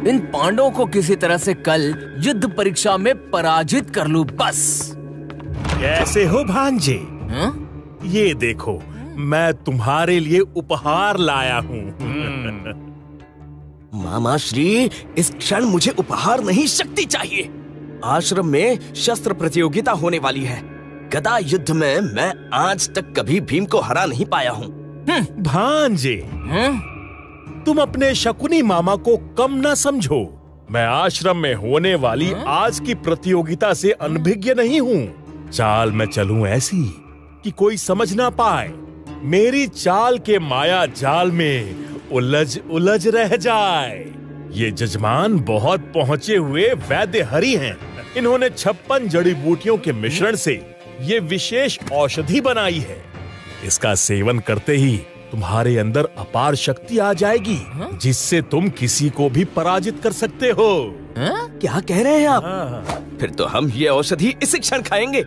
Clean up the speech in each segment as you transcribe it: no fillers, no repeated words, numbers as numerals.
इन पांडवों को किसी तरह से कल युद्ध परीक्षा में पराजित कर लूं बस। कैसे हो भांजे? ये देखो, मैं तुम्हारे लिए उपहार लाया हूँ। मामा श्री, इस क्षण मुझे उपहार नहीं, शक्ति चाहिए। आश्रम में शस्त्र प्रतियोगिता होने वाली है। गदा युद्ध में मैं आज तक कभी भीम को हरा नहीं पाया हूँ। भांजे, तुम अपने शकुनी मामा को कम न समझो। मैं आश्रम में होने वाली आज की प्रतियोगिता से अनभिज्ञ नहीं हूँ। चाल मैं चलूं ऐसी कि कोई समझ ना पाए, मेरी चाल के माया जाल में उलझ उलझ रह जाए। ये जजमान बहुत पहुंचे हुए वैद्य हरि हैं। इन्होंने 56 जड़ी बूटियों के मिश्रण से ये विशेष औषधि बनाई है। इसका सेवन करते ही तुम्हारे अंदर अपार शक्ति आ जाएगी, जिससे तुम किसी को भी पराजित कर सकते हो। क्या कह रहे हैं आप? फिर तो हम ये औषधि इसी क्षण खाएंगे।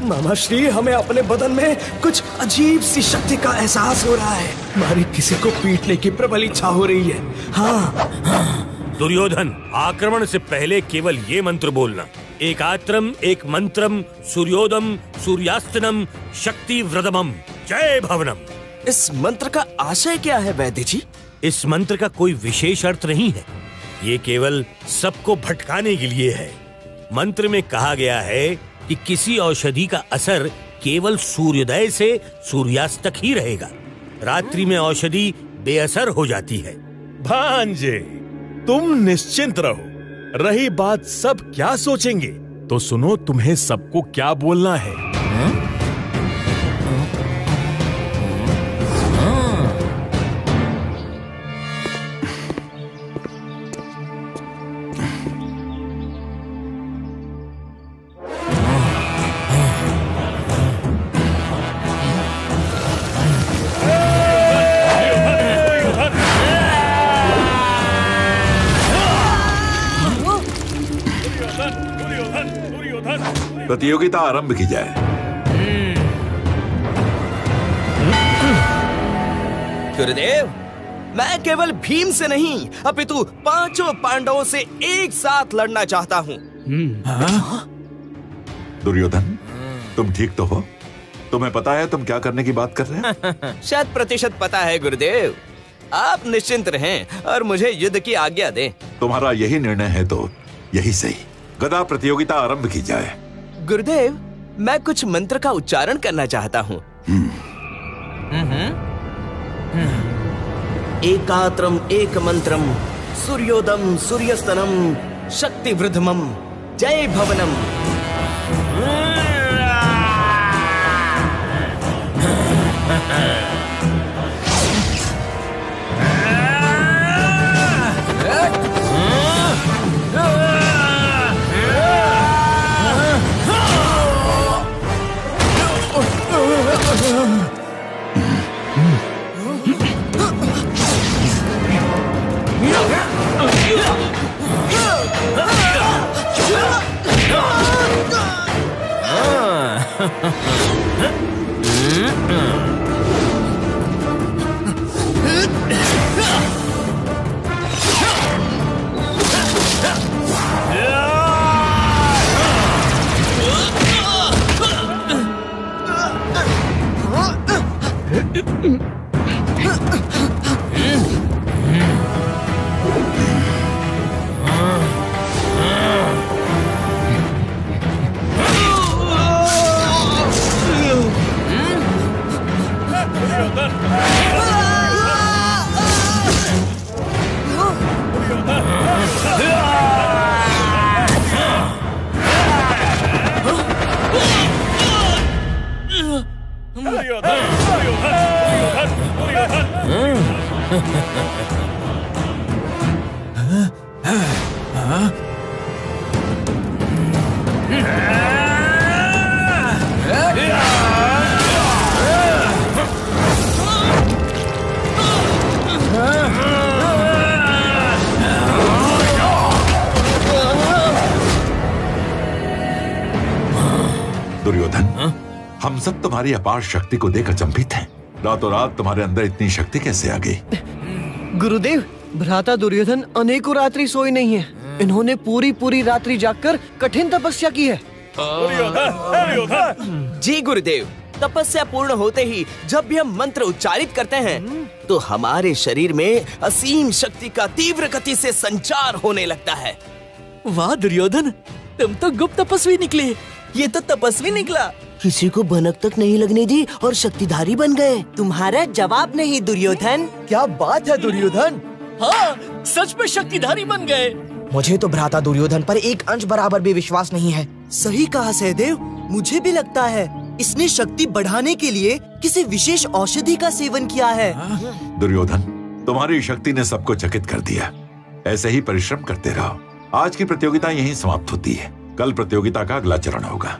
मामा श्री, हमें अपने बदन में कुछ अजीब सी शक्ति का एहसास हो रहा है। हमारी किसी को पीटने की प्रबल इच्छा हो रही है। हाँ। दुर्योधन, आक्रमण से पहले केवल ये मंत्र बोलना, एक आत्रम एक मंत्रम सूर्योदम सूर्यास्तनम शक्ति व्रतमम जय भवनम। इस मंत्र का आशय क्या है वैद्य जी? इस मंत्र का कोई विशेष अर्थ नहीं है, ये केवल सबको भटकाने के लिए है। मंत्र में कहा गया है कि किसी औषधि का असर केवल सूर्योदय से सूर्यास्त तक ही रहेगा। रात्रि में औषधि बेअसर हो जाती है। भांजे, तुम निश्चिंत रहो। रही बात सब क्या सोचेंगे, तो सुनो तुम्हें सबको क्या बोलना है। प्रतियोगिता आरंभ की जाए। गुरुदेव, मैं केवल भीम से नहीं अपितु 5 पांडवों से एक साथ लड़ना चाहता हूँ। दुर्योधन, तुम ठीक तो हो? तुम्हें पता है तुम क्या करने की बात कर रहे हैं? 100% पता है गुरुदेव। आप निश्चिंत रहें और मुझे युद्ध की आज्ञा दें। तुम्हारा यही निर्णय है तो यही सही। गदा प्रतियोगिता आरंभ की जाए। गुरुदेव, मैं कुछ मंत्र का उच्चारण करना चाहता हूँ। एकात्रम एक मंत्रम सूर्योदम सूर्यस्तनम शक्ति वृद्धमम जय भवनम। दुर्योधन, हम सब तुम्हारी अपार शक्ति को देख अचंभित हैं। रातों रात तुम्हारे अंदर इतनी शक्ति कैसे आ गई? गुरुदेव, भ्राता दुर्योधन अनेकों रात्रि सोए नहीं है। इन्होंने पूरी रात्रि जागकर कठिन तपस्या की है। जी गुरुदेव, तपस्या पूर्ण होते ही जब भी हम मंत्र उच्चारित करते हैं तो हमारे शरीर में असीम शक्ति का तीव्र गति से संचार होने लगता है। वाह दुर्योधन, तुम तो गुप्त तपस्वी निकले। ये तो तपस्वी निकला। किसी को भनक तक नहीं लगने दी और शक्तिधारी बन गए। तुम्हारा जवाब नहीं दुर्योधन। क्या बात है दुर्योधन? हाँ, सच में शक्तिधारी बन गए। मुझे तो भ्राता दुर्योधन पर एक अंश बराबर भी विश्वास नहीं है। सही कहा सहदेव, मुझे भी लगता है इसने शक्ति बढ़ाने के लिए किसी विशेष औषधि का सेवन किया है। दुर्योधन, तुम्हारी शक्ति ने सबको चकित कर दिया। ऐसे ही परिश्रम करते रहो। आज की प्रतियोगिता यहीं समाप्त होती है। कल प्रतियोगिता का अगला चरण होगा।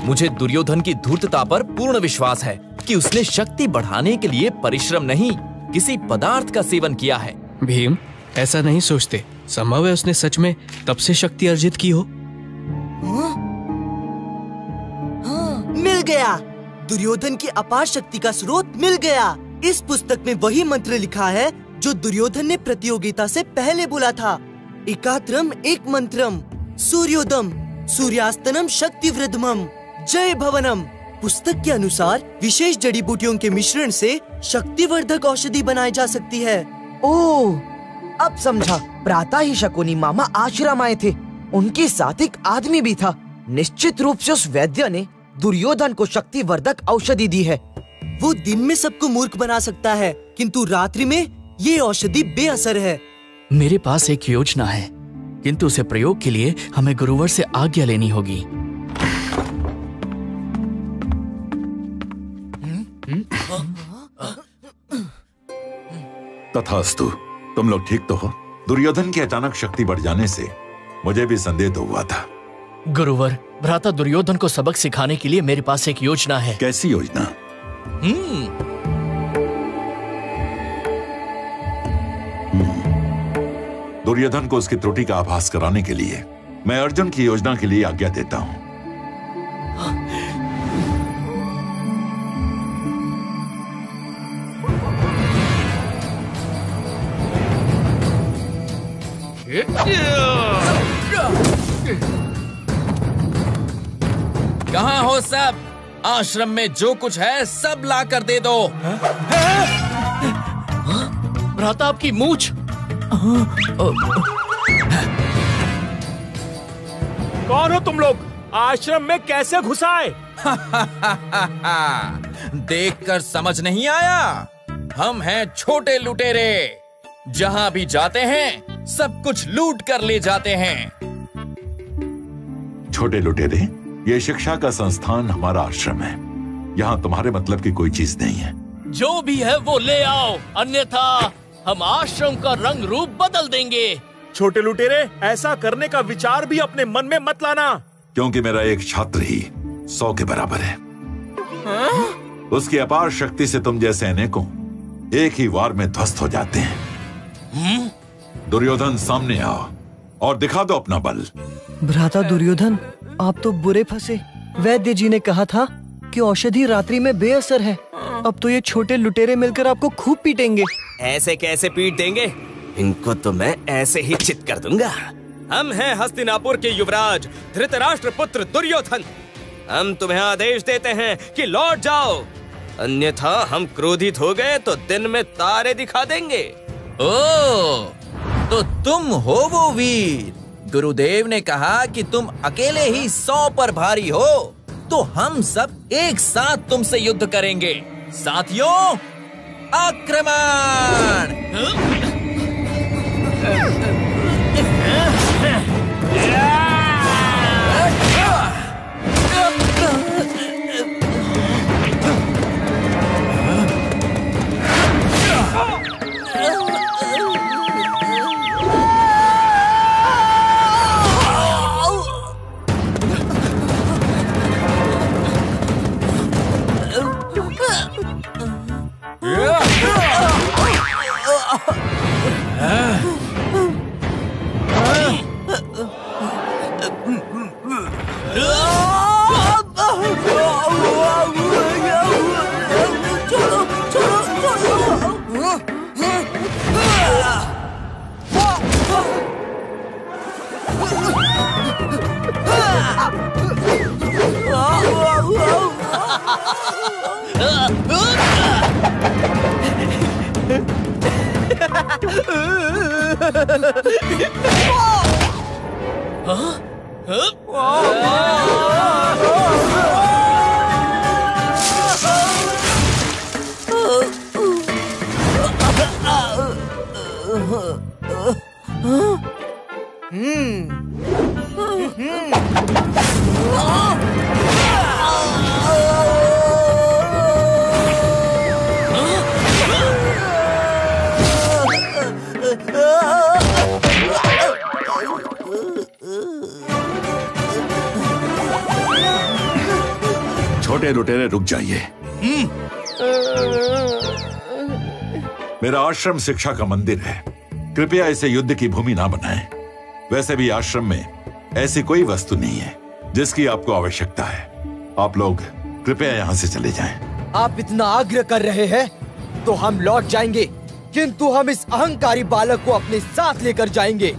मुझे दुर्योधन की धूर्तता पर पूर्ण विश्वास है कि उसने शक्ति बढ़ाने के लिए परिश्रम नहीं, किसी पदार्थ का सेवन किया है। भीम, ऐसा नहीं सोचते। संभव है उसने सच में तब से शक्ति अर्जित की हो। मिल गया, दुर्योधन की अपार शक्ति का स्रोत मिल गया। इस पुस्तक में वही मंत्र लिखा है जो दुर्योधन ने प्रतियोगिता से पहले बोला था। एकात्रम एक मंत्रम, सूर्योदम सूर्यास्तनम शक्तिवृद्धमम जय भवनम। पुस्तक के अनुसार विशेष जड़ी बूटियों के मिश्रण से शक्तिवर्धक औषधि बनाई जा सकती है। ओह, अब समझा। प्रातः ही शकुनी मामा आश्रम आए थे। उनके साथ एक आदमी भी था। निश्चित रूप से उस वैद्य ने दुर्योधन को शक्तिवर्धक औषधि दी है। वो दिन में सबको मूर्ख बना सकता है, किंतु रात्रि में ये औषधि बेअसर है। मेरे पास एक योजना है, किंतु उसे प्रयोग के लिए हमें गुरुवर से आज्ञा लेनी होगी। तथास्तु। तुम लोग ठीक तो हो? दुर्योधन की अचानक शक्ति बढ़ जाने से मुझे भी संदेह तो हुआ था। गुरुवर, भ्राता दुर्योधन को सबक सिखाने के लिए मेरे पास एक योजना है। कैसी योजना? दुर्योधन को उसकी त्रुटि का आभास कराने के लिए मैं अर्जुन की योजना के लिए आज्ञा देता हूं। कहाँ हो सब? आश्रम में जो कुछ है सब ला कर दे दो। भ्राता, आपकी मूंछ। कौन हो तुम लोग? आश्रम में कैसे घुस आए? देखकर समझ नहीं आया? हम हैं छोटे लुटेरे, जहां भी जाते हैं सब कुछ लूट कर ले जाते हैं। छोटे लुटेरे, ये शिक्षा का संस्थान हमारा आश्रम है। यहाँ तुम्हारे मतलब की कोई चीज नहीं है। जो भी है वो ले आओ, अन्यथा हम आश्रम का रंग रूप बदल देंगे। छोटे लुटेरे, ऐसा करने का विचार भी अपने मन में मत लाना। क्योंकि मेरा एक छात्र ही 100 के बराबर है। उसकी अपार शक्ति से तुम जैसे अनेकों एक ही वार में ध्वस्त हो जाते हैं। दुर्योधन, सामने आओ और दिखा दो अपना बल। भ्राता दुर्योधन, आप तो बुरे फंसे। वैद्य जी ने कहा था कि औषधि रात्रि में बेअसर है। अब तो ये छोटे लुटेरे मिलकर आपको खूब पीटेंगे। ऐसे कैसे पीट देंगे? इनको तो मैं ऐसे ही चित कर दूंगा। हम हैं हस्तिनापुर के युवराज धृतराष्ट्र पुत्र दुर्योधन। हम तुम्हें आदेश देते हैं कि लौट जाओ, अन्यथा हम क्रोधित हो गए तो दिन में तारे दिखा देंगे। ओ, तो तुम हो वो वीर गुरुदेव ने कहा कि तुम अकेले ही 100 पर भारी हो, तो हम सब एक साथ तुमसे युद्ध करेंगे। साथियों, आक्रमण! छोटे लुटेरे रुक जाइए। मेरा आश्रम शिक्षा का मंदिर है, कृपया इसे युद्ध की भूमि ना बनाएं। वैसे भी आश्रम में ऐसी कोई वस्तु नहीं है जिसकी आपको आवश्यकता है। आप लोग कृपया यहाँ से चले जाएं। आप इतना आग्रह कर रहे हैं तो हम लौट जाएंगे, किंतु हम इस अहंकारी बालक को अपने साथ लेकर जाएंगे।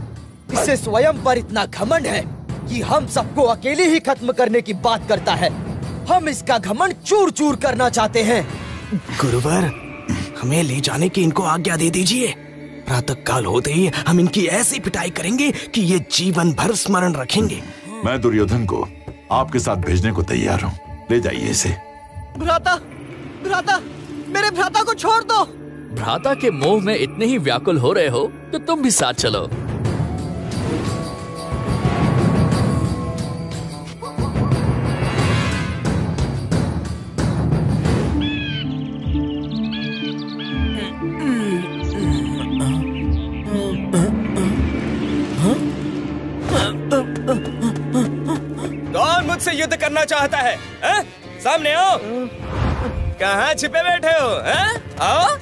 इसे स्वयं पर इतना घमंड है कि हम सबको अकेले ही खत्म करने की बात करता है। हम इसका घमंड चूर चूर करना चाहते हैं। गुरुवर, हमें ले जाने की इनको आज्ञा दे दीजिए। प्रातः काल होते ही हम इनकी ऐसी पिटाई करेंगे कि ये जीवन भर स्मरण रखेंगे। मैं दुर्योधन को आपके साथ भेजने को तैयार हूँ, ले जाइए इसे। भ्राता, भ्राता, मेरे भ्राता को छोड़ दो। भ्राता के मोह में इतने ही व्याकुल हो रहे हो तो तुम भी साथ चलो। कौन मुझसे युद्ध करना चाहता है? सामने आओ। कहाँ छिपे बैठे हो? आओ।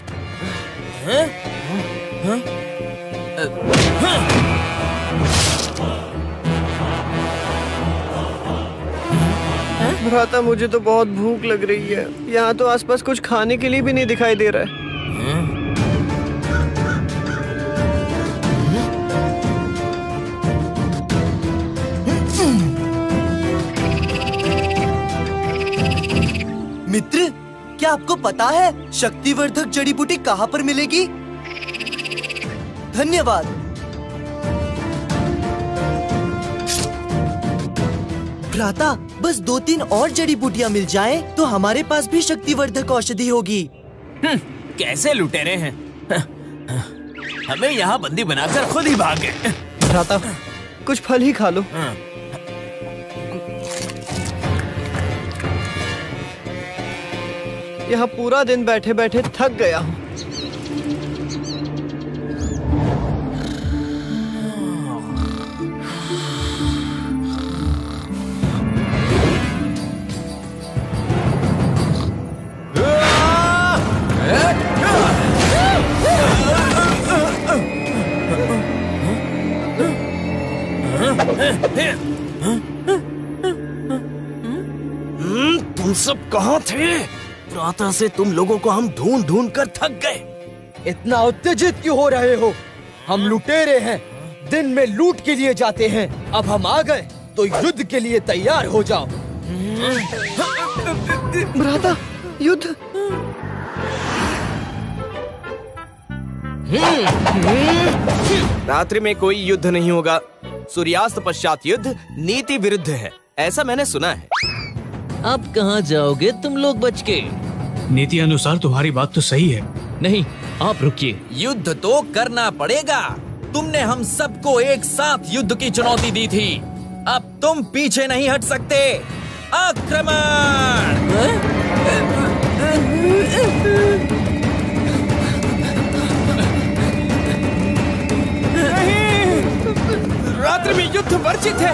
भ्राता, मुझे तो बहुत भूख लग रही है। यहाँ तो आसपास कुछ खाने के लिए भी नहीं दिखाई दे रहा है। मित्र, क्या आपको पता है शक्तिवर्धक जड़ी बूटी कहाँ पर मिलेगी? धन्यवाद। भ्राता, बस 2-3 और जड़ी बूटियाँ मिल जाएं, तो हमारे पास भी शक्तिवर्धक औषधि होगी। कैसे लुटेरे हैं? हमें यहाँ बंदी बनाकर खुद ही भाग गए। भ्राता, कुछ फल ही खा लो। यहाँ पूरा दिन बैठे बैठे थक गया हूँ। तुम सब कहाँ थे? प्रातः से तुम लोगों को हम ढूंढ ढूंढ कर थक गए। इतना उत्तेजित क्यों हो रहे हो? हम लुटेरे हैं, दिन में लूट के लिए जाते हैं। अब हम आ गए तो युद्ध के लिए तैयार हो जाओ। भ्राता, युद्ध? रात्रि में कोई युद्ध नहीं होगा। सूर्यास्त पश्चात युद्ध नीति विरुद्ध है, ऐसा मैंने सुना है। अब कहाँ जाओगे तुम लोग बच के? नीति अनुसार तुम्हारी बात तो सही है। नहीं, आप रुकिए। युद्ध तो करना पड़ेगा। तुमने हम सबको एक साथ युद्ध की चुनौती दी थी, अब तुम पीछे नहीं हट सकते। आक्रमण! रात्रि में युद्ध वर्जित है।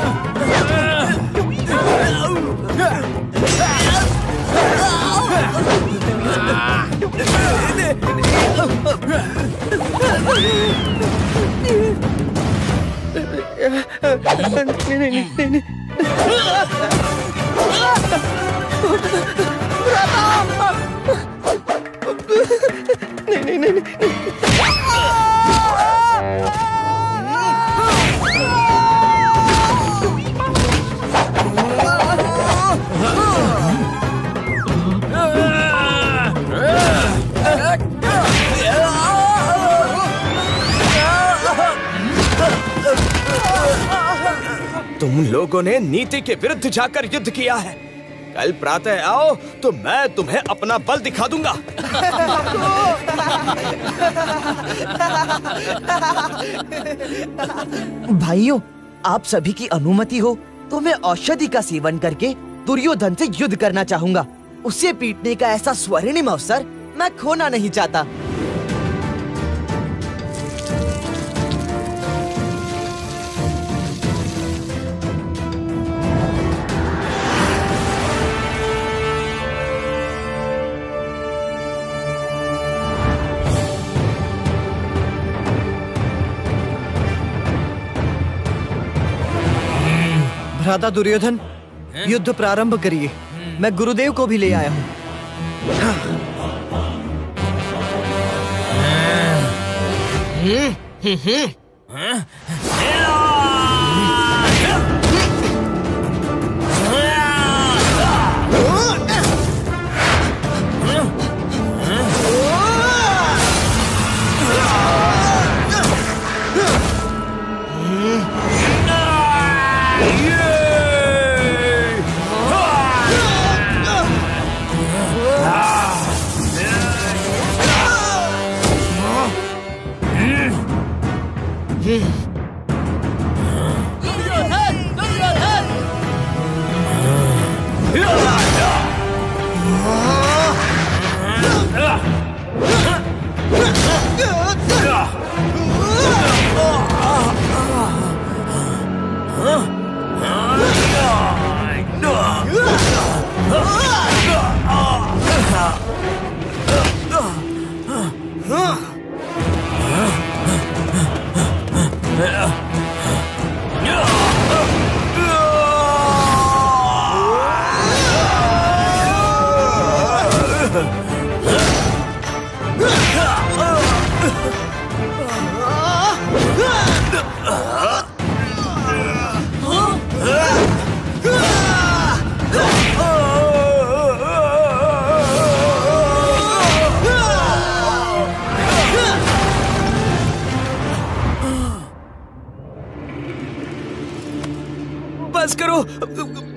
नहीं। तुम लोगों ने नीति के विरुद्ध जाकर युद्ध किया है। कल प्रातः आओ तो मैं तुम्हें अपना बल दिखा दूंगा। भाइयों, आप सभी की अनुमति हो तो मैं औषधि का सेवन करके दुर्योधन से युद्ध करना चाहूंगा। उसे पीटने का ऐसा स्वर्णिम अवसर मैं खोना नहीं चाहता। भ्राता दुर्योधन, युद्ध प्रारंभ करिए। मैं गुरुदेव को भी ले आया हूँ।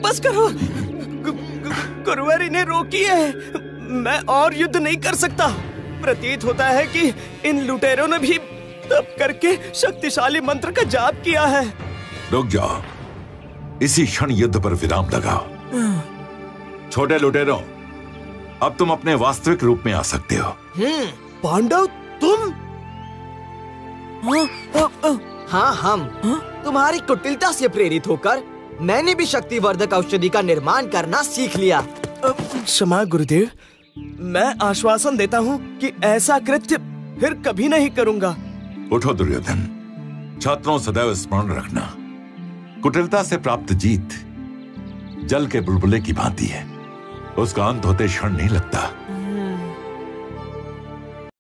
बस करो। गुरुवारी ने रोकी है। मैं और युद्ध नहीं कर सकता। प्रतीत होता है कि इन लुटेरों ने भी तप करके शक्तिशाली मंत्र का जाप किया है। रुक जाओ, इसी क्षण युद्ध पर विराम लगाओ। छोटे लुटेरों, अब तुम अपने वास्तविक रूप में आ सकते हो। पांडव, तुम? हाँ, हम। तुम्हारी कुटिलता से प्रेरित होकर मैंने भी शक्तिवर्धक औषधि का निर्माण करना सीख लिया। क्षमा गुरुदेव, मैं आश्वासन देता हूँ कि ऐसा कृत्य फिर कभी नहीं करूँगा। उठो दुर्योधन, छात्रों सदैव स्मरण रखना, कुटिलता से प्राप्त जीत जल के बुलबुले की भांति है, उसका अंत होते क्षण नहीं लगता।